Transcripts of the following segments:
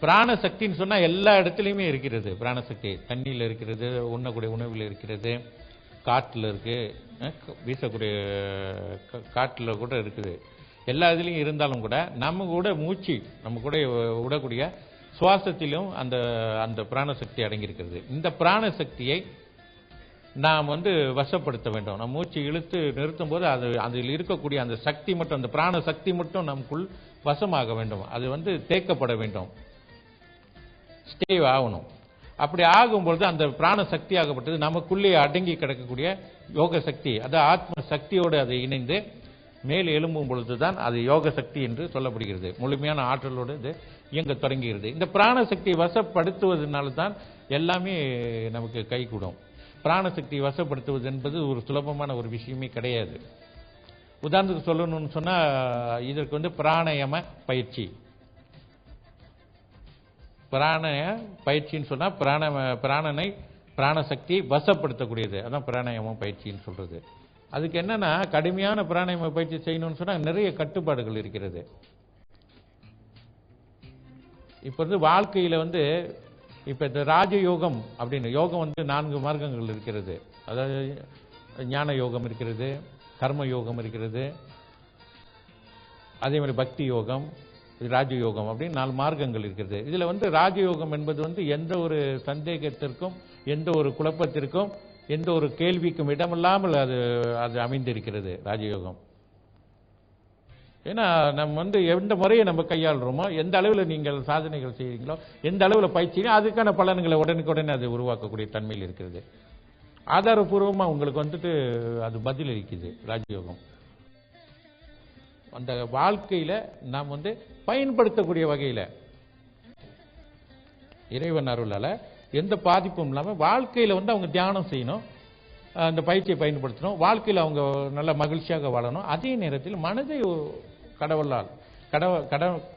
பிராணசக்தின்னு சொன்னா எல்லா இடத்துலையுமே இருக்கிறது. பிராணசக்தி தண்ணியில் இருக்கிறது, உண்ணக்கூடிய உணவில் இருக்கிறது, காற்றில் இருக்கு, வீசக்கூடிய காற்றில் கூட இருக்குது. எல்லா இதுலையும் இருந்தாலும் கூட நம்ம கூட மூச்சு, நம்ம கூட விடக்கூடிய சுவாசத்திலும் அந்த அந்த பிராணசக்தி அடங்கியிருக்கிறது. இந்த பிராணசக்தியை நாம் வசப்படுத்த வேண்டும். நம்ம மூச்சு இழுத்து நிறுத்தும் போது அது அதில் இருக்கக்கூடிய அந்த சக்தி மட்டும், அந்த பிராண சக்தி மட்டும் நமக்குள் வசமாக வேண்டும். அது தேக்கப்பட வேண்டும், ஸ்டே ஆகணும். அப்படி ஆகும்பொழுது அந்த பிராண சக்தி ஆகப்பட்டது நமக்குள்ளே அடங்கி கிடக்கக்கூடிய யோக சக்தி, அது ஆத்ம சக்தியோடு அது இணைந்து மேல் எழும்பும் பொழுதுதான் அது யோக சக்தி என்று சொல்லப்படுகிறது. முழுமையான ஆற்றலோடு இது இயங்க தொடங்குகிறது. இந்த பிராண சக்தியை வசப்படுத்துவதனால தான் எல்லாமே நமக்கு கைகூடும். பிராணசக்தி வசப்படுத்துவது என்பது ஒரு சுலபமான ஒரு விஷயமே கிடையாது. உதாரணத்துக்கு சொல்லணும்னு சொன்னா, இதற்கு பிராணாயாம பயிற்சி, பிராணாய பயிற்சின்னு சொன்னா பிராணனை பிராணசக்தி வசப்படுத்தக்கூடியது, அதான் பிராணாயாம பயிற்சின்னு சொல்றது. அதுக்கு என்னன்னா, கடுமையான பிராணாயாம பயிற்சி செய்யணும்னு சொன்னா நிறைய கட்டுப்பாடுகள் இருக்கிறது. இப்ப வாழ்க்கையில இப்ப இந்த ராஜயோகம் அப்படின்னு யோகம் 4 மார்க்கங்கள் இருக்கிறது. அதாவது ஞான யோகம் இருக்கிறது, கர்ம யோகம் இருக்கிறது, அதே மாதிரி பக்தி யோகம், ராஜயோகம் அப்படின்னு 4 மார்க்கங்கள் இருக்கிறது. இதுல ராஜயோகம் என்பது எந்த ஒரு சந்தேகத்திற்கும், எந்த ஒரு குழப்பத்திற்கும், எந்த ஒரு கேள்விக்கும் இடமில்லாமல் அது அமைந்திருக்கிறது ராஜயோகம். ஏன்னா நம்ம எந்த முறையை நம்ம கையாளுறோமோ, எந்த அளவில் நீங்கள் சாதனைகள் செய்கிறீங்களோ, எந்த அளவில் பயிற்சியோ அதுக்கான பலன்களை உடனுக்குடனே அது உருவாக்கக்கூடிய தன்மையில் இருக்கிறது. ஆதாரபூர்வமாக உங்களுக்கு அது பதில் அளிக்குது ராஜயோகம். அந்த வாழ்க்கையில நாம் பயன்படுத்தக்கூடிய வகையில் இறைவன் அருளால எந்த பாதிப்பும் இல்லாமல் வாழ்க்கையில அவங்க தியானம் செய்யணும், அந்த பயிற்சியை பயன்படுத்தணும், வாழ்க்கையில் அவங்க நல்ல மகிழ்ச்சியாக வாழணும். அதே நேரத்தில் மனதை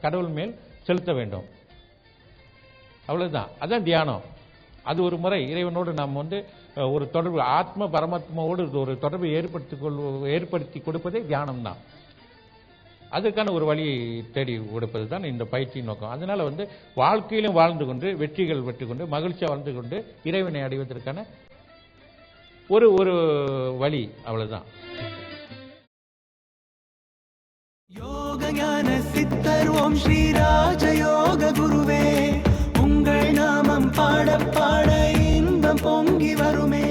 கடவுள் மேல் செலுத்த வேண்டும். அவ்வளவுதான், அதான் தியானம். அது ஒரு முறை இறைவனோடு நாம் ஒரு தொடர்பு, ஆத்ம பரமாத்மாவோடு ஒரு தொடர்பை ஏற்படுத்தி கொடுப்பதே தியானம் தான். அதுக்கான ஒரு வழியை தேடி கொடுப்பது தான் இந்த பயிற்சியின் நோக்கம். அதனால வாழ்க்கையிலும் வாழ்ந்து கொண்டு வெற்றிகள் வெற்றி கொண்டு மகிழ்ச்சியாக வாழ்ந்து கொண்டு இறைவனை அடைவதற்கான ஒரு வழி, அவ்வளவுதான். யோகஞான சித்தர் ஓம் ஸ்ரீ ராஜயோக குருவே, உங்கள் நாமம் பாட பாட இன்பம் பொங்கி வருமே.